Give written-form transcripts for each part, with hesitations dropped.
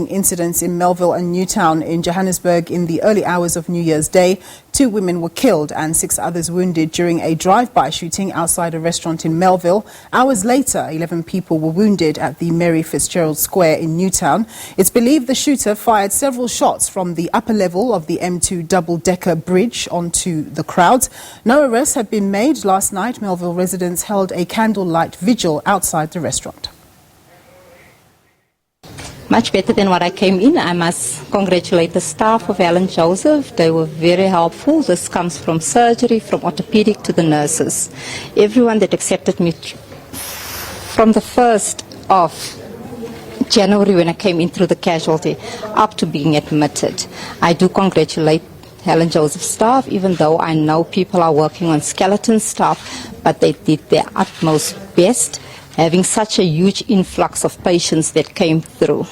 Incidents in Melville and Newtown in Johannesburg in the early hours of New Year's Day. 2 women were killed and 6 others wounded during a drive-by shooting outside a restaurant in Melville. Hours later, 11 people were wounded at the Mary Fitzgerald Square in Newtown. It's believed the shooter fired several shots from the upper level of the M2 double-decker bridge onto the crowd. No arrests have been made. Last night, Melville residents held a candlelight vigil outside the restaurant. Much better than what I came in. I must congratulate the staff of Alan Joseph. They were very helpful. This comes from surgery, from orthopedic to the nurses. Everyone that accepted me from the 1st of January when I came in through the casualty up to being admitted. I do congratulate Alan Joseph staff, even though I know people are working on skeleton staff, but they did their utmost best, having such a huge influx of patients that came through.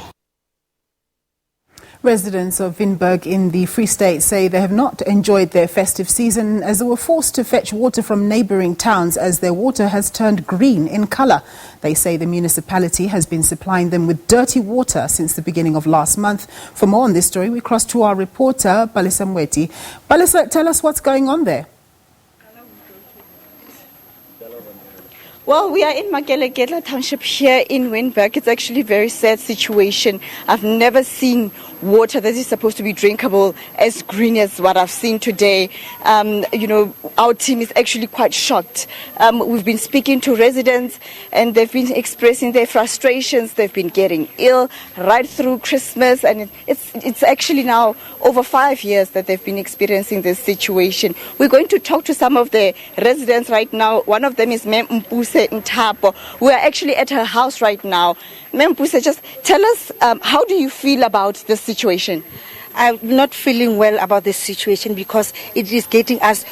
Residents of Winburg in the Free State say they have not enjoyed their festive season as they were forced to fetch water from neighbouring towns as their water has turned green in colour. They say the municipality has been supplying them with dirty water since the beginning of last month. For more on this story, we cross to our reporter, Palesa Moeti. Palesa, tell us what's going on there. Well, we are in Magelegedla Township here in Winburg. It's actually a very sad situation. I've never seen water that is supposed to be drinkable as green as what I've seen today. Our team is actually quite shocked. We've been speaking to residents and they've been expressing their frustrations. They've been getting ill right through Christmas, and it's actually now over 5 years that they've been experiencing this situation. We're going to talk to some of the residents right now. One of them is Mpuse Ntapo. We are actually at her house right now. Mpuse, just tell us, how do you feel about this situation? I'm not feeling well about this situation because it is getting us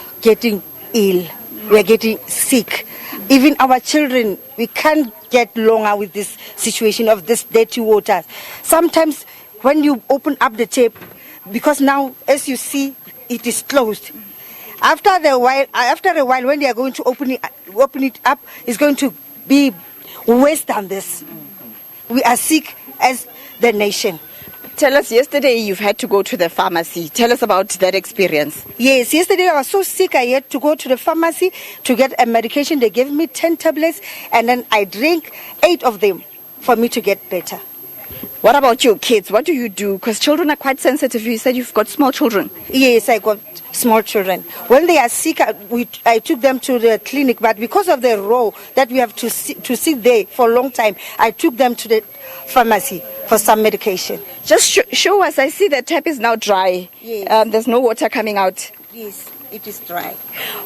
ill. We're getting sick. Even our children, we can't get longer with this situation of this dirty water. Sometimes when you open up the tap, because now, as you see, it is closed. After a while, when they are going to open it up, it's going to be worse than this. We are sick as the nation. Tell us, yesterday you've had to go to the pharmacy. Tell us about that experience. Yes, yesterday I was so sick I had to go to the pharmacy to get a medication. They gave me 10 tablets and then I drank 8 of them for me to get better. What about your kids? What do you do? Because children are quite sensitive. You said you've got small children. Yes, I got small children. When they are sick, I took them to the clinic, but because of the row that we have to sit there for a long time, I took them to the pharmacy for some medication. Just show us. I see the tap is now dry. Yes. There's no water coming out. Yes, it is dry.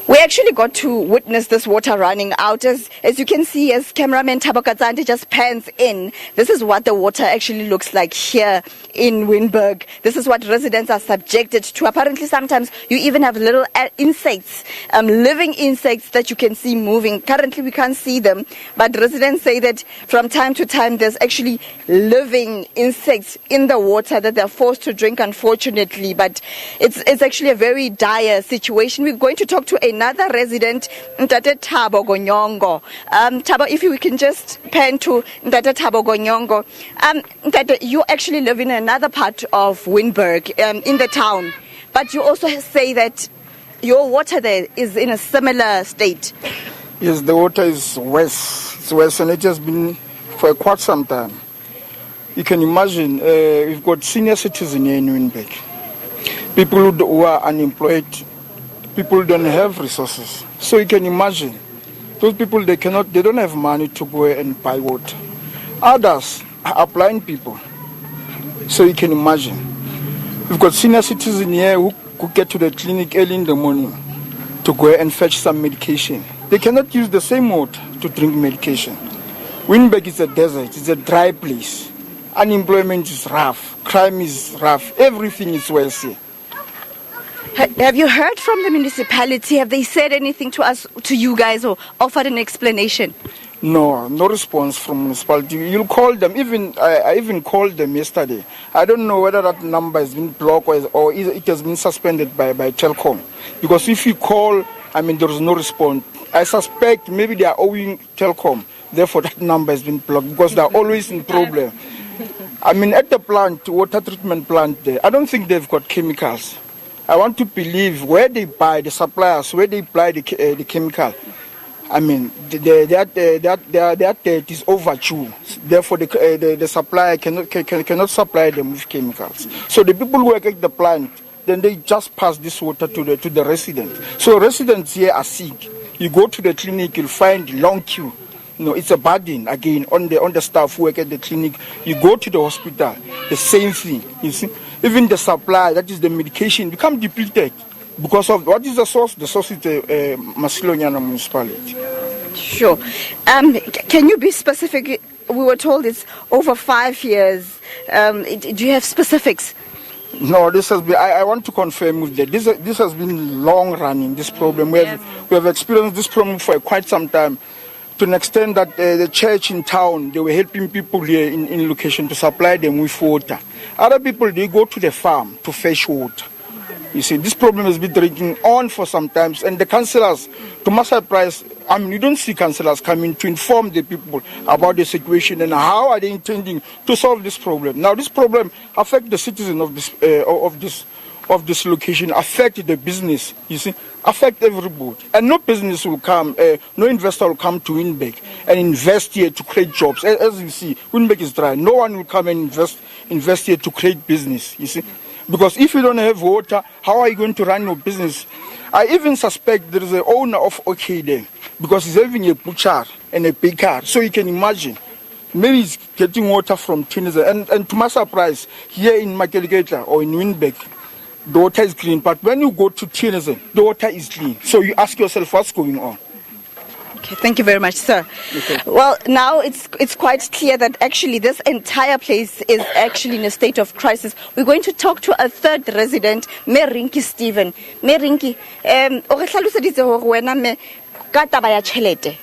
We actually got to witness this water running out. As you can see, as cameraman Thabo Katsandi just pans in, this is what the water actually looks like here in Winburg. This is what residents are subjected to. Apparently, sometimes you even have little insects, living insects that you can see moving. Currently, we can't see them, but residents say that from time to time, there's actually living insects in the water that they're forced to drink, unfortunately. But it's actually a very dire situation. We're going to talk to another resident, Ntate Thabo Gonyongo. Thabo, if we can just pan to Ntate Thabo Gonyongo. Ntate, you actually live in another part of Winburg, in the town, but you also say that your water there is in a similar state. Yes, the water is worse. It's worse, and it has been for quite some time. You can imagine, we've got senior citizens here in Winburg, people who are unemployed. People don't have resources. So you can imagine, those people, they don't have money to go and buy water. Others are blind people. So you can imagine. We've got senior citizens here who could get to the clinic early in the morning to go and fetch some medication. They cannot use the same water to drink medication. Winburg is a desert, it's a dry place. Unemployment is rough, crime is rough, everything is worse here. Have you heard from the municipality? Have they said anything to us, to you guys, or offered an explanation? No response from municipality. You'll call them. I even called them yesterday. I don't know whether that number has been blocked or it has been suspended by Telkom. Because if you call, there is no response. I suspect maybe they are owing Telkom. Therefore, that number has been blocked because they are always in problem. I mean, at the plant, water treatment plant there, I don't think they've got chemicals. I want to believe where they buy, the suppliers, where they buy the chemical. I mean, that dirt is overdue. Therefore, the supplier cannot supply them with chemicals. So the people who work at the plant, then they just pass this water to the residents. So residents here are sick. You go to the clinic, you'll find long queue. You know, it's a burden again on the staff who work at the clinic. You go to the hospital, the same thing. You see, even the supply, that is the medication, become depleted because of what is the source? The source is the Masilonyana municipality. Sure. Can you be specific? We were told it's over 5 years. Do you have specifics? No, this has been. I want to confirm with that. This has been long running. This problem we have experienced this problem for quite some time. To an extent that the church in town, they were helping people here in location to supply them with water. Other people, they go to the farm to fetch water. You see, this problem has been dragging on for some time. And the councillors, to my surprise, I mean, you don't see councillors coming to inform the people about the situation and how are they intending to solve this problem. Now, this problem affects the citizens of this location, affect the business, you see, affect everybody. And no business will come, no investor will come to Winburg and invest here to create jobs. As you see, Winburg is dry. No one will come and invest here to create business, you see. Because if you don't have water, how are you going to run your business? I even suspect there is an owner of OK there, because he's having a butcher and a baker. So you can imagine, maybe he's getting water from Tunisia. And to my surprise, here in Makelegeta or in Winburg, the water is clean, but when you go to Tunisia, the water is clean. So you ask yourself, what's going on? Okay, thank you very much, sir. Okay. Well, now it's quite clear that actually this entire place is actually in a state of crisis. We're going to talk to a third resident, Rinki Stephen. Rinki, o re hlaloseditse hore wena me ka taba ya tšhelete.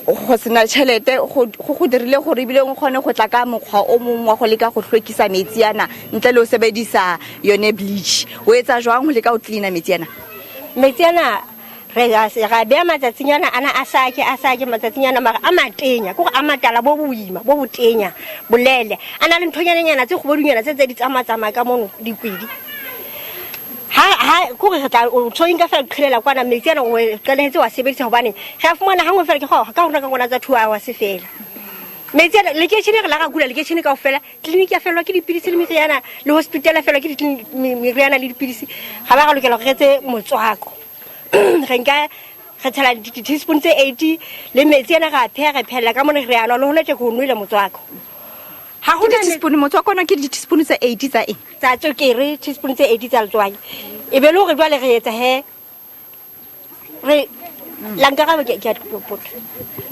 Go sena tšhelete go dirile gore bile o kgone go tla ka mokgwa o mongwe wa go leka go hlwekisa metsi ana ntle le o sebedisa yone bleach. O etsa jwang go leka o cleana metsi ana? Metsi ana re ga bea matsatsinyana ana a sake matsatsinyana mara a matenya go a matala bo boima bo botenya bolele ana le nthonyana tse go bodunyana tse di tsamatsama ka mono dikwedi ha go re tla o tsoinga fa khlela kwana metsi ana o tleletse wa sebedisa hobane ga fumana hangwe fela ke go ka rona ka ngwana tsa 2 hours fela metsi ana le ke tshine re la ga kula le ke tshine ka ofela clinic ya felwa ke dipidisi le meriana le hospital ya felwa ke meriana le dipidisi ga ba ga lokela go retse motswako re nka re tshela teaspoon tse 80 le metsi ana ga phega phela ka mone re ana le holetse go nwele motswako ha go teaspoon motswako ona ke teaspoon tse 80 tsa eng tsa tsokere teaspoon tse 80 tsa letswai e be le gore jwale re etsa he re lanka ga ke a potla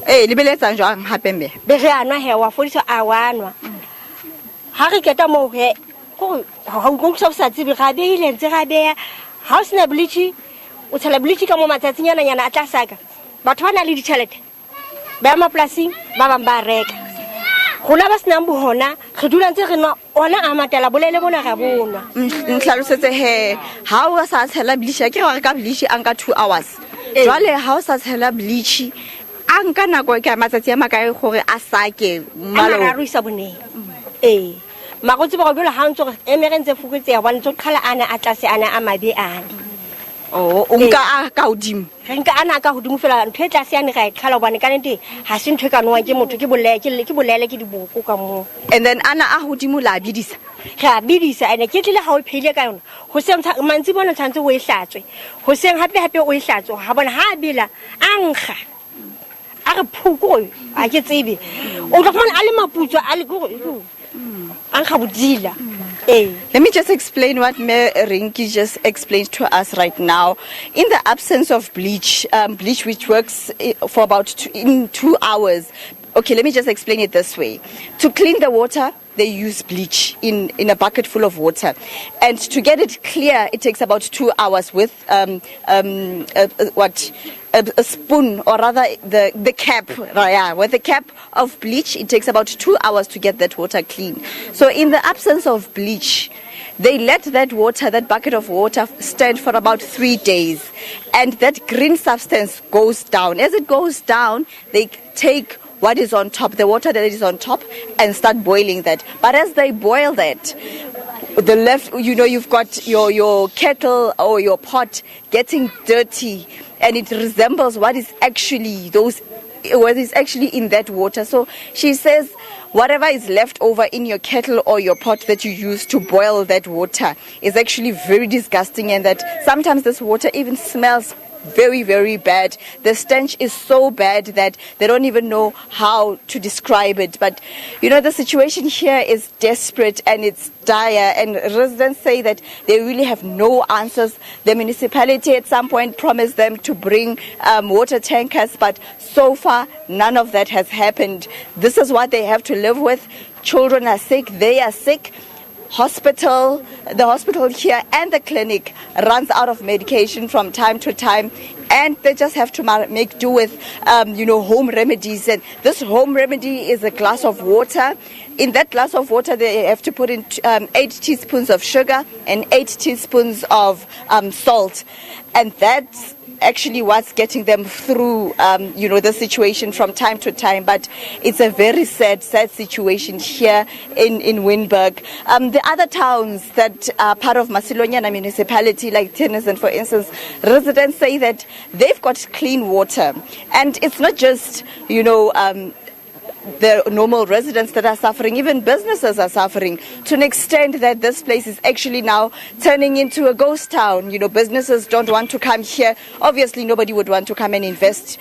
le beletsa jwang hapembe be re anwa he wa fodisa a wanwa ha re keta mo he go ha go sa tsebe ga be ile ntse ga be ha o sena bleach o tshela bleach ka mo matsatsinyana nyana a tla saka batho ba na le ditšhelete ba ya maplasing ba bang ba reka gona ba sena bohona re dula ntse re nwa ona a matela bolele bona ga bona ntlhalosetse he ha o sa tshela bleach ke re ka bleach a nka 2 hours jwale ha o sa tshela bleach a nka nako ke matsatsi a makae gore a sake malo a ruisa bone magotse ba go bela ha ntse re emerentse fukutse ya bana tso khala ana a tlase ana a mabe ana nka a ka hodimo re nka ana ka hodimo fela ntwe tlase ya ne ga e khala bone ka nete ha se ntwe ka noa ke motho ke bolele ke diboko ka mo and then ana a hodimo la bidisa ga bidisa ene ke tlile ga o phile ka yona go se mantsi bona tshantse o e hlatswe go seng hape o e hlatswe ha bona ha bila ankga a re phuko a ke tsebe o tla fumana a le maputso a le go ankga bodila. Let me just explain what Rinki just explained to us right now. In the absence of bleach, bleach which works for about 2 hours. Okay, let me just explain it this way. To clean the water, they use bleach in a bucket full of water. And to get it clear, it takes about 2 hours with a spoon, or rather the cap. With the cap of bleach, it takes about 2 hours to get that water clean. So in the absence of bleach, they let that bucket of water stand for about 3 days. And that green substance goes down. As it goes down, they take what is on top, the water that is on top, and start boiling that. But as they boil that, you've got your kettle or your pot getting dirty, and it resembles what is actually in that water. So she says whatever is left over in your kettle or your pot that you use to boil that water is actually very disgusting, and that sometimes this water even smells very, very bad. The stench is so bad that they don't even know how to describe it. But the situation here is desperate and it's dire, and residents say that they really have no answers. The municipality at some point promised them to bring water tankers, but so far none of that has happened. This is what they have to live with. Children are sick, they are sick. The hospital here and the clinic runs out of medication from time to time, and they just have to make do with home remedies. And this home remedy is a glass of water. In that glass of water they have to put in 8 teaspoons of sugar and 8 teaspoons of salt, and that's actually what's getting them through the situation from time to time. But it's a very sad situation here in Winburg. The other towns that are part of Masilonyana municipality, like Tennyson for instance, residents say that they've got clean water, and it's not just the normal residents that are suffering, even businesses are suffering to an extent that this place is actually now turning into a ghost town. Businesses don't want to come here. Obviously, nobody would want to come and invest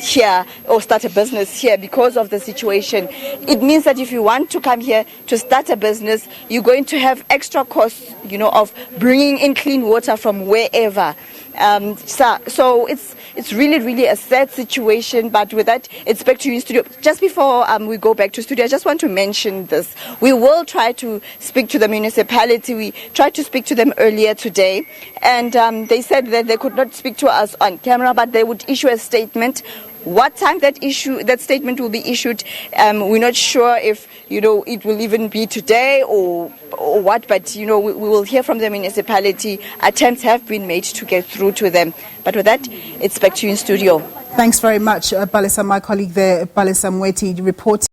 here or start a business here because of the situation. It means that if you want to come here to start a business, you're going to have extra costs, of bringing in clean water from wherever. So it's really, really a sad situation. But with that, it's back to you in studio. Just before we go back to studio, I just want to mention this. We will try to speak to the municipality. We tried to speak to them earlier today, and they said that they could not speak to us on camera, but they would issue a statement. What time that statement will be issued, we're not sure if it will even be today or what, but we will hear from the municipality. Attempts have been made to get through to them, but with that, it's back to you in studio. Thanks very much, Palesa. My colleague there, Palesa Moeti, reporting.